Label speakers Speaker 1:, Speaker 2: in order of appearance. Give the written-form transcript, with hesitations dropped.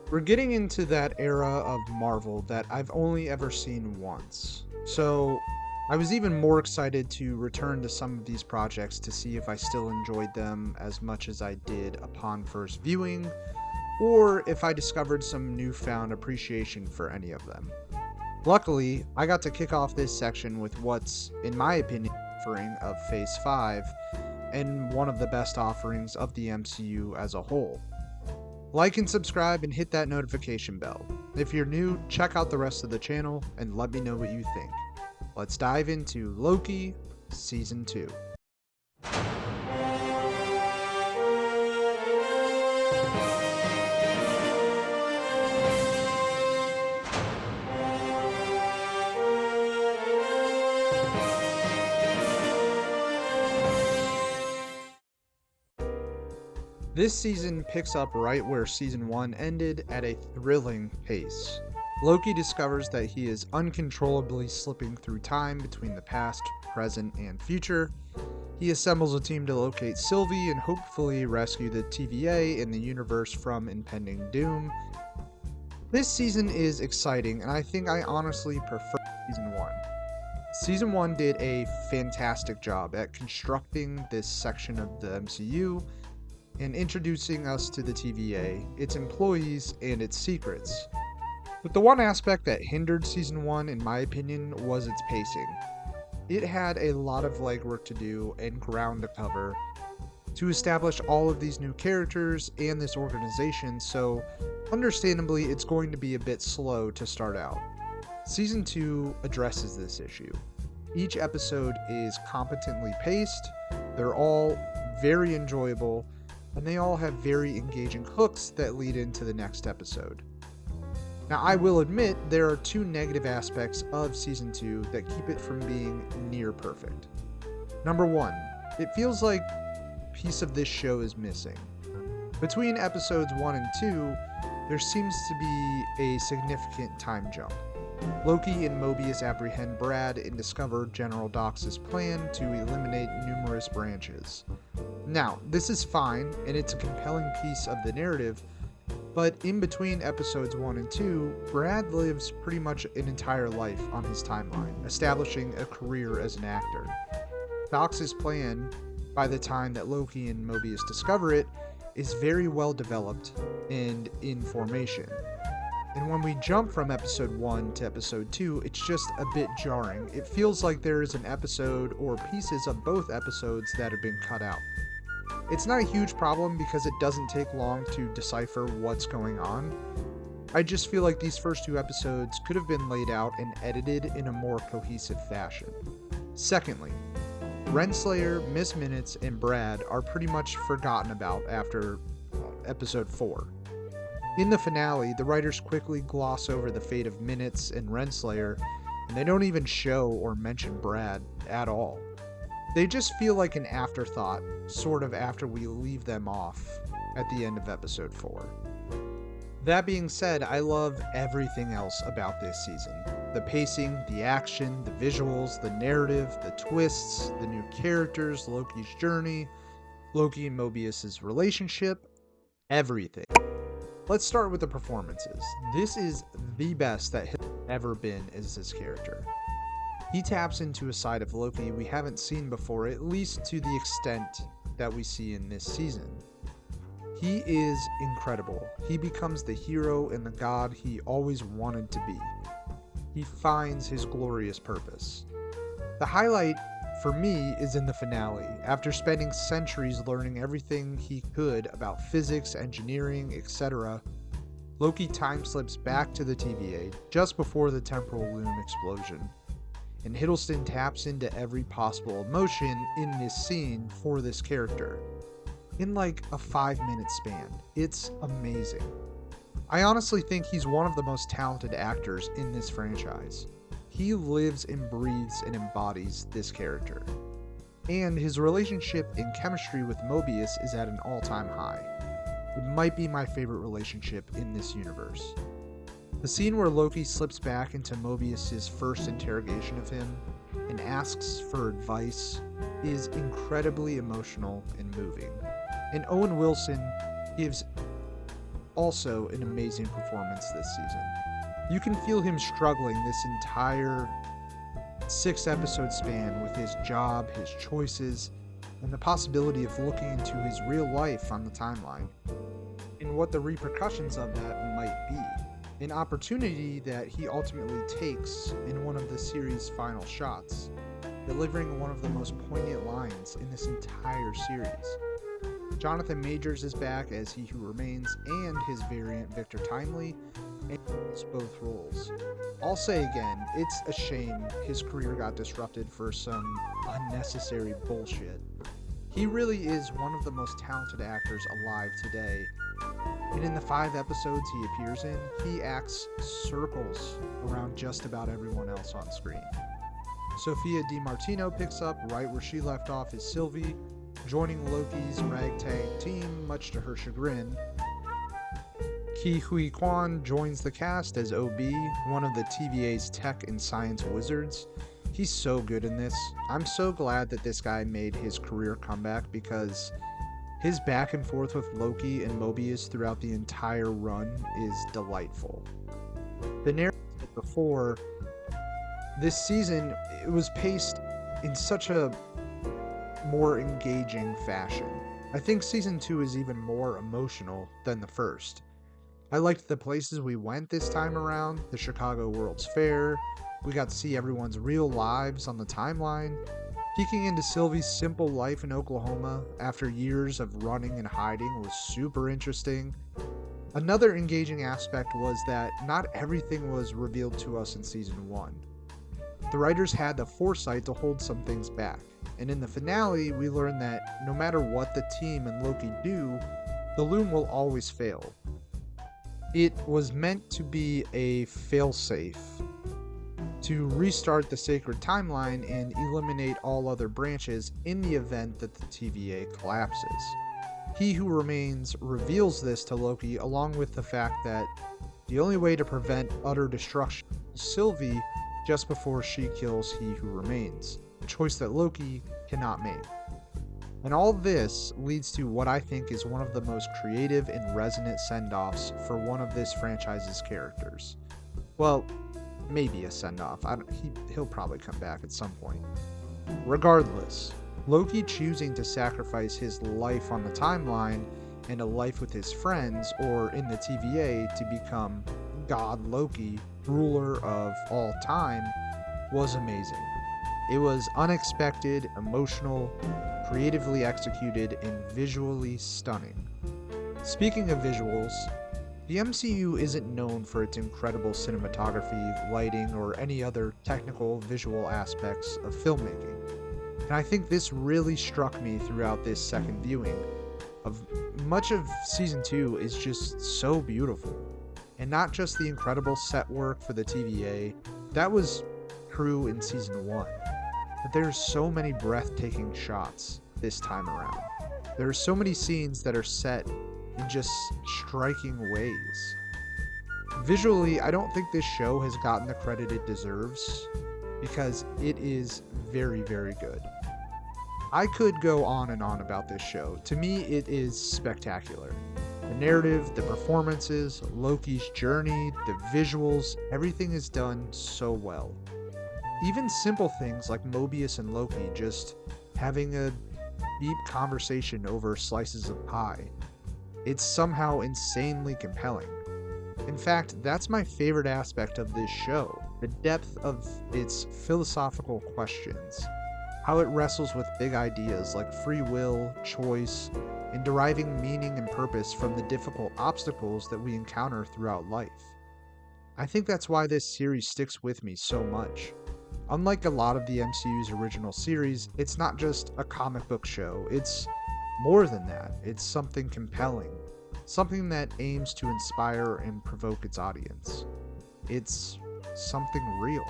Speaker 1: We're getting into that era of Marvel that I've only ever seen once. So I was even more excited to return to some of these projects to see if I still enjoyed them as much as I did upon first viewing, or if I discovered some newfound appreciation for any of them. Luckily, I got to kick off this section with what's, in my opinion, offering of Phase 5, and one of the best offerings of the MCU as a whole. Like and subscribe and hit that notification bell. If you're new, check out the rest of the channel and let me know what you think. Let's dive into Loki Season 2. This season picks up right where Season 1 ended at a thrilling pace. Loki discovers that he is uncontrollably slipping through time between the past, present, and future. He assembles a team to locate Sylvie and hopefully rescue the TVA in the universe from impending doom. This season is exciting, and I think I honestly prefer Season 1. Season 1 did a fantastic job at constructing this section of the MCU and introducing us to the TVA, its employees, and its secrets. But the one aspect that hindered Season 1, in my opinion, was its pacing. It had a lot of legwork to do and ground to cover to establish all of these new characters and this organization, so understandably it's going to be a bit slow to start out. Season 2 addresses this issue. Each episode is competently paced, they're all very enjoyable, and they all have very engaging hooks that lead into the next episode. Now, I will admit there are two negative aspects of Season 2 that keep it from being near perfect. Number one, it feels like a piece of this show is missing. Between episodes 1 and 2, there seems to be a significant time jump. Loki and Mobius apprehend Brad and discover General Dox's plan to eliminate numerous branches. Now, this is fine, and it's a compelling piece of the narrative, but in between episodes 1 and 2, Brad lives pretty much an entire life on his timeline, establishing a career as an actor. Dox's plan, by the time that Loki and Mobius discover it, is very well developed and in formation. And when we jump from episode 1 to episode 2, it's just a bit jarring. It feels like there is an episode or pieces of both episodes that have been cut out. It's not a huge problem because it doesn't take long to decipher what's going on. I just feel like these first two episodes could have been laid out and edited in a more cohesive fashion. Secondly, Renslayer, Miss Minutes, and Brad are pretty much forgotten about after episode 4. In the finale, the writers quickly gloss over the fate of Minutes and Renslayer, and they don't even show or mention Brad at all. They just feel like an afterthought, sort of after we leave them off at the end of episode 4. That being said, I love everything else about this season. The pacing, the action, the visuals, the narrative, the twists, the new characters, Loki's journey, Loki and Mobius' relationship, everything. Let's start with the performances. This is the best that has ever been as this character. He taps into a side of Loki we haven't seen before, at least to the extent that we see in this season. He is incredible. He becomes the hero and the god he always wanted to be. He finds his glorious purpose. The highlight for me is in the finale. After spending centuries learning everything he could about physics, engineering, etc., Loki time slips back to the TVA just before the temporal loom explosion. And Hiddleston taps into every possible emotion in this scene for this character. In like a 5-minute span. It's amazing. I honestly think he's one of the most talented actors in this franchise. He lives and breathes and embodies this character. And his relationship and chemistry with Mobius is at an all-time high. It might be my favorite relationship in this universe. The scene where Loki slips back into Mobius' first interrogation of him and asks for advice is incredibly emotional and moving. And Owen Wilson gives also an amazing performance this season. You can feel him struggling this entire 6-episode span with his job, his choices, and the possibility of looking into his real life on the timeline, and what the repercussions of that might be. An opportunity that he ultimately takes in one of the series' final shots, delivering one of the most poignant lines in this entire series. Jonathan Majors is back as He Who Remains and his variant Victor Timely, and both roles. I'll say again, it's a shame his career got disrupted for some unnecessary bullshit. He really is one of the most talented actors alive today, and in the 5 episodes he appears in, he acts circles around just about everyone else on screen. Sophia DiMartino picks up right where she left off as Sylvie, joining Loki's ragtag team, much to her chagrin. Ke Huy Quan joins the cast as OB, one of the TVA's tech and science wizards. He's so good in this. I'm so glad that this guy made his career comeback, because his back and forth with Loki and Mobius throughout the entire run is delightful. The narrative before this season, it was paced in such a more engaging fashion. I think season 2 is even more emotional than the first. I liked the places we went this time around, the Chicago World's Fair. We got to see everyone's real lives on the timeline. Peeking into Sylvie's simple life in Oklahoma after years of running and hiding was super interesting. Another engaging aspect was that not everything was revealed to us in season 1. The writers had the foresight to hold some things back, and in the finale we learned that no matter what the team and Loki do, the Loom will always fail. It was meant to be a failsafe to restart the sacred timeline and eliminate all other branches in the event that the TVA collapses. He Who Remains reveals this to Loki, along with the fact that the only way to prevent utter destruction is Sylvie just before she kills He Who Remains, a choice that Loki cannot make. And all this leads to what I think is one of the most creative and resonant send-offs for one of this franchise's characters. Well, maybe a send-off. He'll probably come back at some point. Regardless, Loki choosing to sacrifice his life on the timeline and a life with his friends, or in the TVA, to become God Loki, ruler of all time, was amazing. It was unexpected, emotional, creatively executed, and visually stunning. Speaking of visuals, the MCU isn't known for its incredible cinematography, lighting, or any other technical visual aspects of filmmaking. And I think this really struck me throughout this second viewing. Much of Season 2 is just so beautiful. And not just the incredible set work for the TVA, that was true in Season 1. But there's so many breathtaking shots this time around. There are so many scenes that are set in just striking ways. Visually, I don't think this show has gotten the credit it deserves, because it is very, very good. I could go on and on about this show. To me, it is spectacular. The narrative, the performances, Loki's journey, the visuals, everything is done so well. Even simple things like Mobius and Loki just having a deep conversation over slices of pie. It's somehow insanely compelling. In fact, that's my favorite aspect of this show, the depth of its philosophical questions, how it wrestles with big ideas like free will, choice, and deriving meaning and purpose from the difficult obstacles that we encounter throughout life. I think that's why this series sticks with me so much. Unlike a lot of the MCU's original series, it's not just a comic book show, it's more than that. It's something compelling, something that aims to inspire and provoke its audience. It's something real.